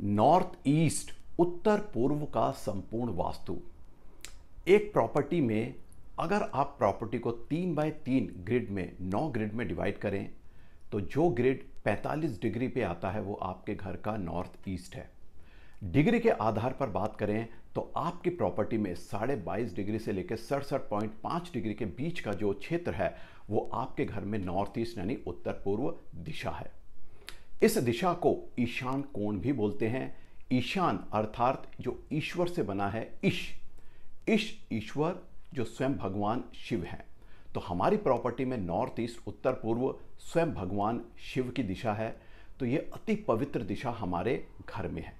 North east उत्तर पूर्व का संपूर्ण वास्तु। एक प्रॉपर्टी में अगर आप प्रॉपर्टी को 3x3 ग्रिड में 9 ग्रिड में डिवाइड करें तो जो ग्रिड 45 डिग्री पे आता है वो आपके घर का नॉर्थ ईस्ट है। डिग्री के आधार पर बात करें तो आपकी प्रॉपर्टी में 22.5 डिग्री से लेकर 67.5 डिग्री के बीच का जो क्षेत्र है वो आपके घर में नॉर्थ ईस्ट यानी उत्तर पूर्व दिशा है। इस दिशा को ईशान कोण भी बोलते हैं। ईशान अर्थात जो ईश्वर से बना है, ईश ईश्वर जो स्वयं भगवान शिव है। तो हमारी प्रॉपर्टी में नॉर्थ ईस्ट उत्तर पूर्व स्वयं भगवान शिव की दिशा है। तो ये अति पवित्र दिशा हमारे घर में है।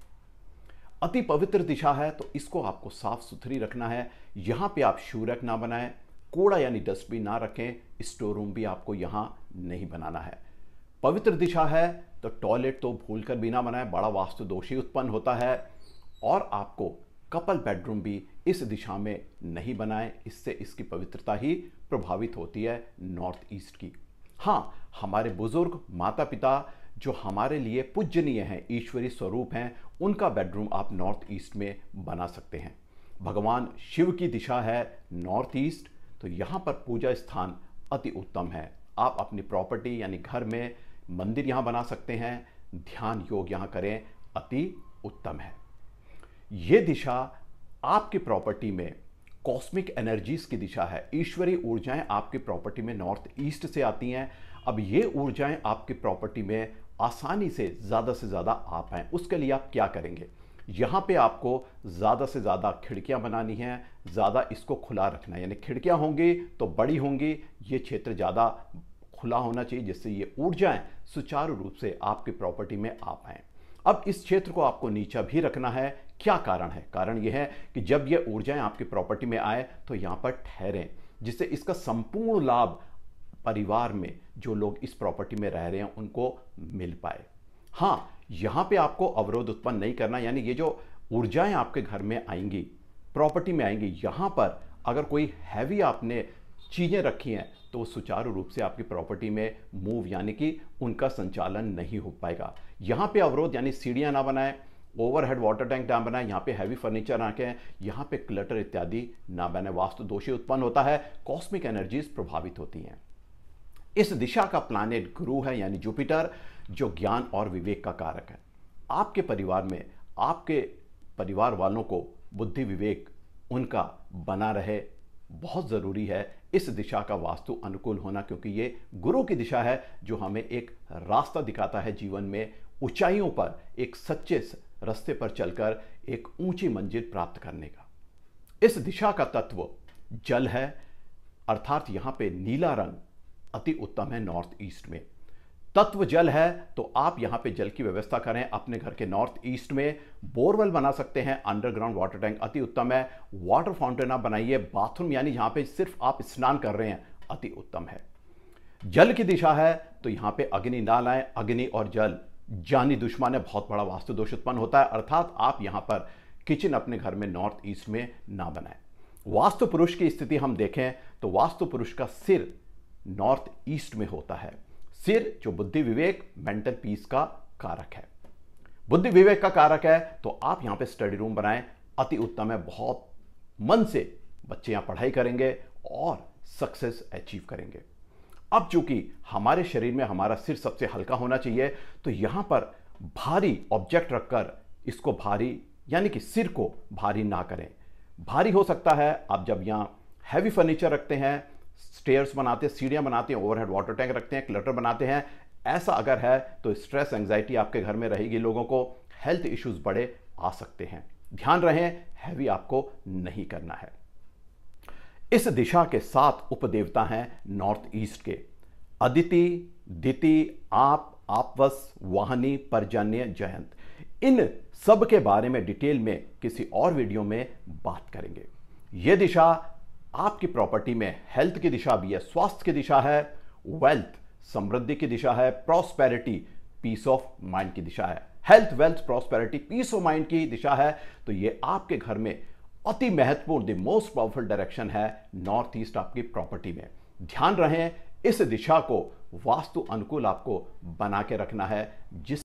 अति पवित्र दिशा है तो इसको आपको साफ सुथरी रखना है। यहाँ पे आप शूरक ना बनाएं, कूड़ा यानी डस्टबिन ना रखें, स्टोर रूम भी आपको यहाँ नहीं बनाना है। पवित्र दिशा है तो टॉयलेट तो भूलकर भी ना बनाएं, बड़ा वास्तु दोष ही उत्पन्न होता है। और आपको कपल बेडरूम भी इस दिशा में नहीं बनाएं, इससे इसकी पवित्रता ही प्रभावित होती है नॉर्थ ईस्ट की। हाँ, हमारे बुजुर्ग माता पिता जो हमारे लिए पूजनीय हैं, ईश्वरीय स्वरूप हैं, उनका बेडरूम आप नॉर्थ ईस्ट में बना सकते हैं। भगवान शिव की दिशा है नॉर्थ ईस्ट, तो यहाँ पर पूजा स्थान अति उत्तम है। आप अपनी प्रॉपर्टी यानी घर में मंदिर यहाँ बना सकते हैं, ध्यान योग यहाँ करें, अति उत्तम है। ये दिशा आपकी प्रॉपर्टी में कॉस्मिक एनर्जीज की दिशा है। ईश्वरीय ऊर्जाएं आपकी प्रॉपर्टी में नॉर्थ ईस्ट से आती हैं। अब ये ऊर्जाएं आपकी प्रॉपर्टी में आसानी से ज़्यादा आ पाएं, उसके लिए आप क्या करेंगे? यहाँ पे आपको ज़्यादा से ज़्यादा खिड़कियाँ बनानी हैं, ज़्यादा इसको खुला रखना है। यानी खिड़कियाँ होंगी तो बड़ी होंगी, ये क्षेत्र ज़्यादा खुला होना चाहिए जिससे ये ऊर्जाएं सुचारू रूप से आपकी प्रॉपर्टी में आ पाएं। अब इस क्षेत्र को आपको नीचा भी रखना है। क्या कारण है? कारण यह है कि जब ये ऊर्जाएं आपकी प्रॉपर्टी में आए तो यहाँ पर ठहरें, जिससे इसका संपूर्ण लाभ परिवार में जो लोग इस प्रॉपर्टी में रह रहे हैं उनको मिल पाए। हाँ, यहाँ पे आपको अवरोध उत्पन्न नहीं करना, यानी ये जो ऊर्जाएं आपके घर में आएंगी, प्रॉपर्टी में आएंगी, यहाँ पर अगर कोई हैवी आपने चीज़ें रखी हैं तो वो सुचारू रूप से आपकी प्रॉपर्टी में मूव यानी कि उनका संचालन नहीं हो पाएगा। यहाँ पे अवरोध यानी सीढ़ियाँ ना बनाएं, ओवरहेड वाटर टैंक ना बनाएं, यहाँ पे हैवी फर्नीचर ना रखें, यहाँ पे क्लटर इत्यादि ना बने, वास्तु दोष उत्पन्न होता है, कॉस्मिक एनर्जीज प्रभावित होती हैं। इस दिशा का प्लैनेट गुरु है यानी जुपिटर, जो ज्ञान और विवेक का कारक है। आपके परिवार में आपके परिवार वालों को बुद्धि विवेक उनका बना रहे, बहुत ज़रूरी है इस दिशा का वास्तु अनुकूल होना, क्योंकि ये गुरु की दिशा है जो हमें एक रास्ता दिखाता है जीवन में ऊंचाइयों पर एक सच्चे रास्ते पर चलकर एक ऊंची मंजिल प्राप्त करने का। इस दिशा का तत्व जल है, अर्थात यहाँ पे नीला रंग अति उत्तम है। नॉर्थ ईस्ट में तत्व जल है तो आप यहाँ पे जल की व्यवस्था करें। अपने घर के नॉर्थ ईस्ट में बोरवेल बना सकते हैं, अंडरग्राउंड वाटर टैंक अति उत्तम है। वाटर फाउंटेन आप बनाइए, बाथरूम यानी यहाँ पे सिर्फ आप स्नान कर रहे हैं, अति उत्तम है। जल की दिशा है तो यहाँ पे अग्नि ना लाएं, अग्नि और जल जानी दुश्मन है, बहुत बड़ा वास्तु दोष उत्पन्न होता है। अर्थात आप यहाँ पर किचन अपने घर में नॉर्थ ईस्ट में ना बनाएं। वास्तु पुरुष की स्थिति हम देखें तो वास्तु पुरुष का सिर नॉर्थ ईस्ट में होता है। सिर जो बुद्धि विवेक मेंटल पीस का कारक है, बुद्धि विवेक का कारक है, तो आप यहां पे स्टडी रूम बनाएं, अति उत्तम है। बहुत मन से बच्चे यहां पढ़ाई करेंगे और सक्सेस अचीव करेंगे। अब चूंकि हमारे शरीर में हमारा सिर सबसे हल्का होना चाहिए, तो यहां पर भारी ऑब्जेक्ट रखकर इसको भारी यानी कि सिर को भारी ना करें। भारी हो सकता है आप जब यहां हैवी फर्नीचर रखते हैं, स्टेयर्स बनाते हैं, सीढ़ियां बनाते हैं, ओवरहेड वाटर टैंक रखते हैं, क्लटर बनाते हैं, ऐसा अगर है तो स्ट्रेस एंजाइटी आपके घर में रहेगी, लोगों को हेल्थ इश्यूज बड़े आ सकते हैं। ध्यान रहे, हैवी आपको नहीं करना है। इस दिशा के 7 उपदेवता हैं नॉर्थ ईस्ट के: अदिति, दिति, आपवस, वाहनी, पर्जन्य, जयंत। इन सब के बारे में डिटेल में किसी और वीडियो में बात करेंगे। यह दिशा आपकी प्रॉपर्टी में हेल्थ की दिशा भी है, स्वास्थ्य की दिशा है, वेल्थ समृद्धि की दिशा है, प्रॉस्पेरिटी पीस ऑफ माइंड की दिशा है। Health, wealth, prosperity, peace of mind की दिशा है, तो ये आपके घर में अति महत्वपूर्ण, द मोस्ट पावरफुल डायरेक्शन है नॉर्थ ईस्ट आपकी प्रॉपर्टी में। ध्यान रहे, इस दिशा को वास्तु अनुकूल आपको बना के रखना है, जिस